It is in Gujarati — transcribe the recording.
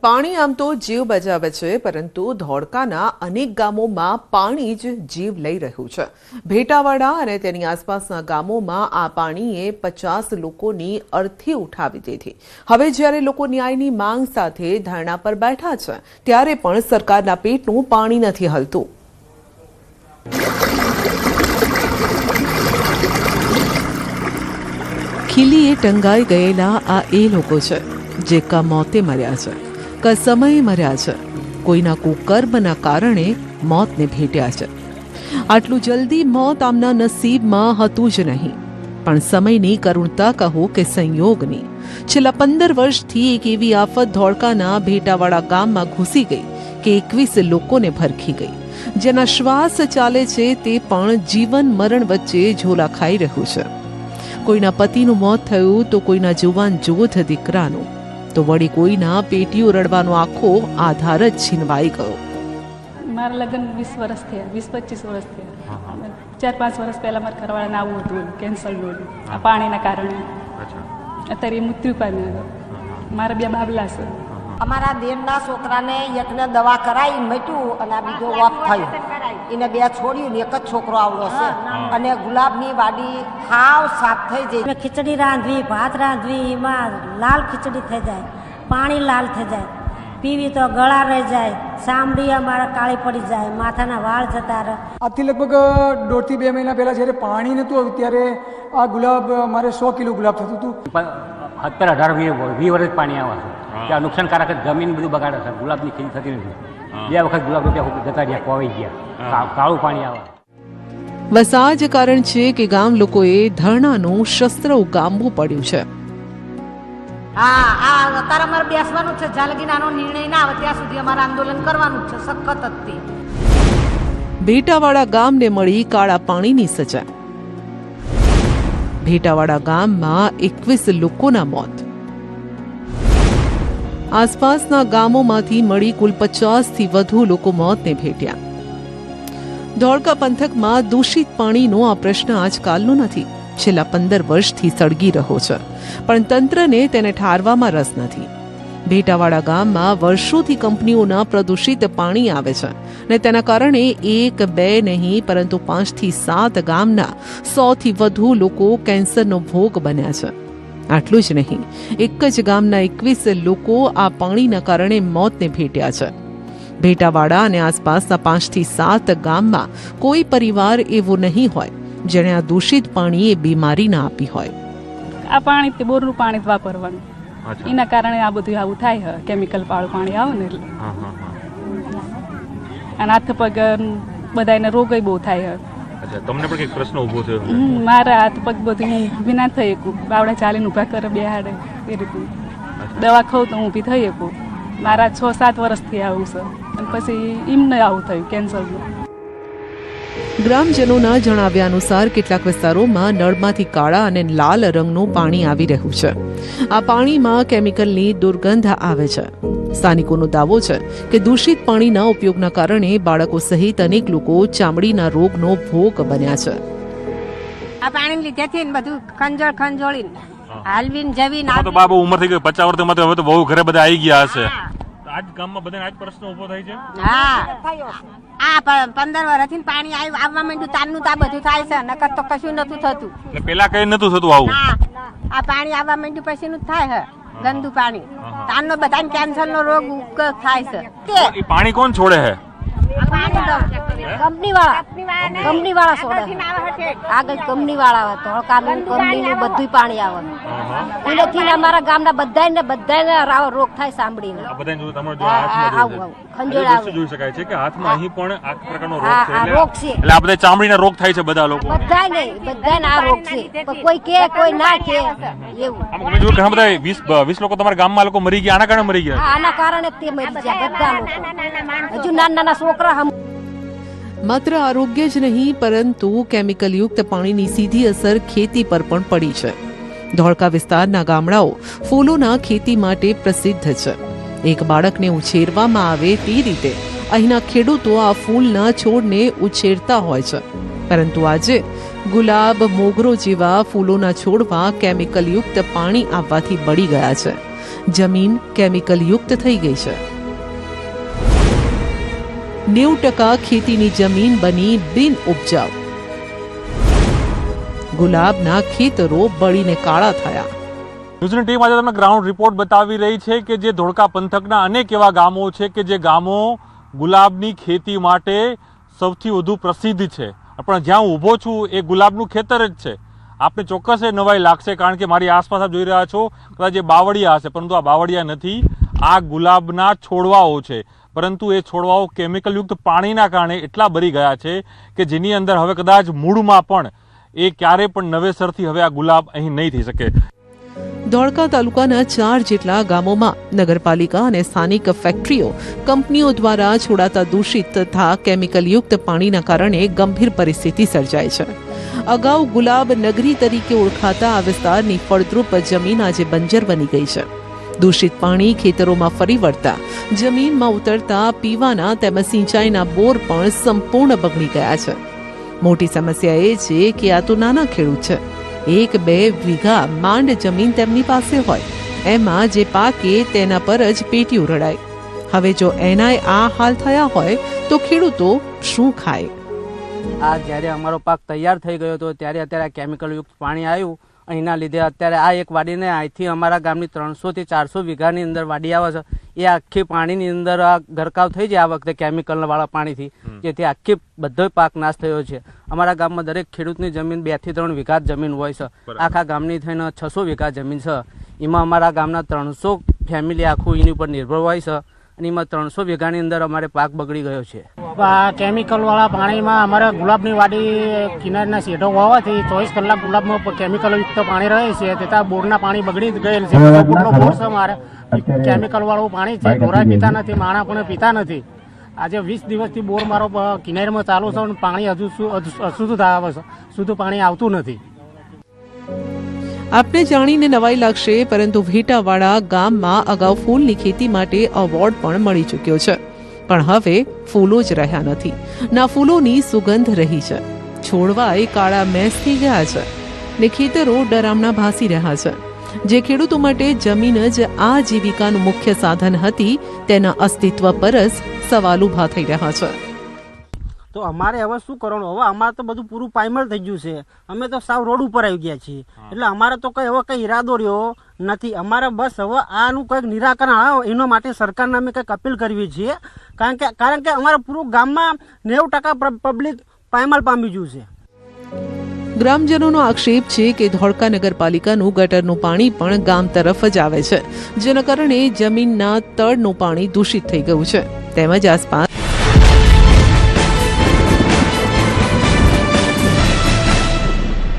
પાણી આમ તો જીવ બચાવે છે, પરંતુ ધોળકાના અનેક ગામોમાં પાણી જ જીવ લઈ રહ્યું છે। ભેટાવાડા અને તેની આસપાસના ગામોમાં આ પાણીએ 50 લોકોની અર્થી ઉઠાવી દીધી। હવે જ્યારે લોકો ન્યાયની માંગ સાથે ધરણા પર બેઠા છે, ત્યારે પણ સરકારના પેટનું પાણી નથી હલતું। ખીલીએ ટંગાઈ ગયેલા આ એ લોકો છે જે કા મોતે મર્યા છે, કા સમયે મર્યા છે, કોઈના કુકર્મના કારણે મોતને ભેટ્યા છે। આટલું જલ્દી મોત આમના નસીબમાં હતું જ નહીં, પણ સમયની કરુણતા કહો કે સંયોગની। છેલ્લા 15 વર્ષથી એક એવી આફત ધોળકાના ભેટાવાડા ગામમાં ઘૂસી ગઈ કે 21 લોકોને ભરખી ગઈ। જેના શ્વાસ ચાલે છે તે પણ જીવન મરણ વચ્ચે ઝોલા ખાઈ રહ્યું છે। કોઈના પતિનું મોત થયું તો કોઈના જુવાન જોધ દીકરાનું, તો વળી કોઈના પેટીઓ રડવાનો આખો આધાર જ છીનવાઈ ગયો। મારા લગ્ન 20 વર્ષ થયા, 20-25 વર્ષ થયા। 4-5 વર્ષ પહેલા મારા ઘરવાળાને આવું હતું, કેન્સરનું, આ પાણીના કારણે। અત્યારે મૃત્યુ પામ્યા। મારા 2 બાબલા છે। અમારા દેરના છોકરાને એકને દવા કરાવી મટ્યું અને આ બીજો ઓફ થયો। એને 2 છોડ્યું ને એક જ છોકરો આવડો છે અને ગુલાબની વાડી હાવ સાફ થઈ જાય। ખીચડી રાંધવી, ભાત રાંધવી, એમાં લાલ ખીચડી થઈ જાય, પાણી લાલ થઈ જાય, પીવી તો ગળા રહી જાય, સાંભળી અમારા કાળી પડી જાય, માથાના વાળ જતા રહે। આજથી લગભગ 1.5 થી 2 મહિના પહેલાં જ્યારે પાણી નહોતું આવ્યું ત્યારે આ ગુલાબ અમારે 100 કિલો ગુલાબ થતું હતું। અત્યારે 18-20 વર્ષ પાણી આવે છે, ત્યાં નુકસાનકારક જમીન બધું બગાડે છે, ગુલાબની ખેતી થતી નથી। 2 વખત ગુલાબ જતા રહ્યા, કોવાઈ ગયા, કાળું પાણી આવે। બસ આ જ કારણ છે કે ગામ લોકોએ ધરણાનું શસ્ત્ર ઉગામવું પડ્યું છે। હા, અત્યારે અમારે બેસવાનું છે, જ્યાં લગી નાનો નિર્ણય ના આવે ત્યાં સુધી અમારે આંદોલન કરવાનું છે, સખત જ। ભેટાવાડા ગામને મળી કાળા પાણીની સજા। ભેટાવાડા ગામમાં 21 લોકોના મોત। આસપાસના ગામોમાંથી મળી કુલ 50 થી વધુ લોકો મોતને ભેટ્યા। ધોળકા પંથકમાં દૂષિત પાણીનો આ પ્રશ્ન આજકાલનો નથી, છેલ્લા 15 વર્ષથી સળગી રહ્યો છે, પણ તંત્રને તેને ઠારવામાં રસ નથી। ભેટાવાડા ગામમાં વર્ષોથી કંપનીઓના પ્રદૂષિત પાણી આવે છે ને તેના કારણે 1-2 નહીં પરંતુ 5 થી 7 ગામના 100 થી વધુ લોકો કેન્સરનો ભોગ બન્યા છે। આટલું જ નહીં, એક જ ગામના 21 લોકો આ પાણીના કારણે મોતને ભેટ્યા છે। ભેટાવાડા અને આસપાસના 5 થી 7 ગામમાં કોઈ પરિવાર એવો નહીં હોય જેણે આ દૂષિત પાણીએ બીમારી ના આપી હોય। આ પાણી તે બોરનું પાણી જ વાપરવાનું, એના કારણે આ બધું આવું થાય, કેમિકલ વાળું પાણી આવે ને એટલે। અને હાથ પગ બધાને રોગય બહુ થાય। તમને પણ કઈક પ્રશ્ન ઉભો થયો? મારા હાથ પગ બધું હું ઊભી ના થઈ શકું, બાવડા ચાલીને ઊભા કરે બેહાડે એ રીતનું। દવા ખાઉં તો હું ઊભી થઈ શકું। મારા 6-7 વર્ષથી આવું છે અને પછી એમને આવું થયું કેન્સરનું। ગ્રામજનોના જણાવ્યા અનુસાર કેટલાક વિસ્તારોમાં નળમાંથી કાળા અને લાલ રંગનું પાણી આવી રહ્યું છે। આ પાણીમાં કેમિકલની દુર્ગંધ આવે છે। સ્થાનિકોનો દાવો છે કે દૂષિત પાણીના ઉપયોગના કારણે બાળકો સહિત અનેક લોકો ચામડીના રોગનો ભોગ બન્યા છે। આ પાણી લીધેથી બધું ખંજોળીને હાલવીને જવીને તો બાબુ ઉંમર થઈ ગઈ 50 વર્ષમાં, તો હવે તો બહુ ઘરે બધા આવી ગયા હશે। આજ ગામમાં બધાને આજ પ્રશ્ન ઉભો થાય છે। હા, આ 15 વર્ષથી પાણી આવવા માંડ્યું તારનું તા બધું થાય છે, નકર તો કશું નતું થતું। એટલે પેલા કઈ નતું થતું આવું? આ પાણી આવવા માંડ્યું પછી નું થાય છે, ગંદુ પાણી। તારનો બધાને કેન્સરનો રોગ થાય છે। એ પાણી કોણ છોડે છે? કંપની વાળા છોડે, આગળ કંપની વાળા ધોળકાનું કંપનીનું બધું પાણી આવે। એનાથી અમારા ગામના બધાને રોગ થાય સાંભળીને। જોઈ શકાય છે કે હાથમાં અહીં પણ આ પ્રકારનો રોગ છે, એટલે આ બધા ચામડીના રોગ થાય છે બધા લોકો? બધાને આ રોગ છે, કોઈ કે કોઈ ના કે એવું। ઘણા બધા 20 લોકો તમારા ગામમાં લોકો મરી ગયા, આના કારણે મરી ગયા? આના કારણે તે મરી ગયા બધા લોકો, હજુ નાના છોકરા। માત્ર આરોગ્ય જ નહીં પરંતુ કેમિકલયુક્ત પાણીની સીધી અસર ખેતી પર પણ પડી છે। ધોળકા વિસ્તારના ગામડાઓ ફૂલોના ખેતી માટે પ્રસિદ્ધ છે। એક બાળકને ઉછેરવામાં આવે તે રીતે અહીંના ખેડૂતો આ ફૂલના છોડને ઉછેરતા હોય છે, પરંતુ આજે ગુલાબ, મોગરો જેવા ફૂલોના છોડમાં કેમિકલયુક્ત પાણી આવવાથી બળી ગયા છે। જમીન કેમિકલ યુક્ત થઈ ગઈ છે. 90% ખેતીની જમીન બની બિન ઉપજાઉ. ગુલાબના ખેતરો બળીને કાળા થયા. ન્યૂઝની ટીમ આજે તમને ગ્રાઉન્ડ રિપોર્ટ બતાવી રહી છે કે જે ધોળકા પંથકના અનેક એવા ગામો છે કે જે ગામો ગુલાબની ખેતી માટે સૌથી વધુ પ્રસિદ્ધ છે. પણ જ્યાં હું ઊભો છું એ ગુલાબનું ખેતર જ છે. આપને ચોક્કસ એ નવાઈ લાગશે કારણ કે મારી આસપાસ આપ જોઈ રહ્યા છો કદાચ એ બાવળિયા હશે, પરંતુ આ બાવળિયા નથી, આ ગુલાબના છોડવાઓ છે. પરંતુ એ છોડવાઓ કેમિકલયુક્ત પાણીના કારણે એટલા બળી ગયા છે કે જેની અંદર હવે કદાચ મૂળમાં પણ એ ક્યારે પણ નવેસરથી હવે આ ગુલાબ અહીં નહીં થઈ શકે. ધોળકા તાલુકાના 4 જેટલા ગામોમાં નગરપાલિકા અને સ્થાનિક ફેક્ટરીઓ કંપનીઓ દ્વારા છોડાતા દૂષિત તથા કેમિકલયુક્ત પાણીના કારણે ગંભીર પરિસ્થિતિ સર્જાય છે. અગાઉ ગુલાબ નગરી તરીકે ઓળખાતા આ વિસ્તારની ફળદ્રુપ જમીન આજે બંજર બની ગઈ છે. દૂષિત પાણી ખેતરોમાં ફરી વળતા જમીનમાં ઉતરતા પીવાના તેમજ સિંચાઈના બોર પણ સંપૂર્ણ બગડી ગયા છે. મોટી સમસ્યા એ છે કે આ તો નાના ખેડૂત છે. 1-2 વીઘા માંડ જમીન તેમની પાસે હોય, એમાં જે પાકે તેના પર જ પેટીયું રડાય. હવે જો એનાય આ હાલ થયા હોય તો ખેડૂતો શું ખાય? આ જ્યારે અમારો પાક તૈયાર થઈ ગયો હતો ત્યારે અત્યારે કેમિકલયુક્ત પાણી આવ્યું. અહીંના લીધે અત્યારે આ એક વાડીને અહીંથી અમારા ગામની 300 થી 400 વીઘાની અંદર વાડી આવે છે. એ આખી પાણીની અંદર આ ગરકાવ થઈ જાય આ વખતે કેમિકલવાળા પાણીથી, જેથી આખી બધો પાક નાશ થયો છે. અમારા ગામમાં દરેક ખેડૂતની જમીન 2 થી 3 વીઘા જમીન હોય છે. આખા ગામની થઈને 600 વીઘા જમીન છે. એમાં અમારા ગામના 300 ફેમિલી આખું એની ઉપર નિર્ભર હોય છે અને એમાં 300 વીઘાની અંદર અમારે પાક બગડી ગયો છે. આ કેમિકલવાળા પાણીમાં અમારે ગુલાબની વાડી કિનારના શેઢો હોવાથી 24 કલાક ગુલાબમાં કેમિકલયુક્ત પાણી રહે છે. તેથી બોરના પાણી બગડી ગયેલ છે. બોર છે મારે કેમિકલવાળું પાણી છે. ઢોરા પીતા નથી, માણા પણ પીતા નથી. આજે 20 દિવસથી બોર મારો કિનારમાં ચાલુ છે અને પાણી હજુ અશુદ્ધ આવે છે. શુદ્ધ પાણી આવતું નથી. આપને જાણીને નવાઈ લાગશે, પરંતુ ભેટાવાડા ગામમાં અગાઉ ફૂલની ખેતી માટે એવોર્ડ પણ મળી ચૂક્યો છે. પણ હવે ફૂલો જ રહ્યા નથી, ના ફૂલોની સુગંધ રહી છે. છોડવા એ કાળા મેસ થઈ ગયા છે ને ખેતરો ડરામણા ભાસી રહ્યા છે. જે ખેડૂતો માટે જમીન જ આજીવિકાનું મુખ્ય સાધન હતી, તેના અસ્તિત્વ પર જ સવાલ ઊભા થઈ રહ્યા છે. તો અમારે હવે શું કરવાનું? હવે અમારે તો બધું પૂરું પાયમલ થઈ ગયું છે. અમે તો સાવ રોડ ઉપર આવી ગયા છીએ. એટલે અમારે તો કઈ હવે કઈ ઈરાદો રહ્યો નથી. અમારે બસ હવે આનું કંઈક નિરાકરણ આવે એના માટે સરકારને અમે કંઈક અપીલ કરવી છીએ. કારણ કે અમારા પૂરું ગામમાં 90% પબ્લિક પાયમલ પામી ગયું છે. ગ્રામજનોનો આક્ષેપ છે કે ધોળકા નગરપાલિકાનું ગટરનું પાણી પણ ગામ તરફ જ આવે છે, જેના કારણે જમીનના તળનું પાણી દૂષિત થઈ ગયું છે. તેમજ આસપાસ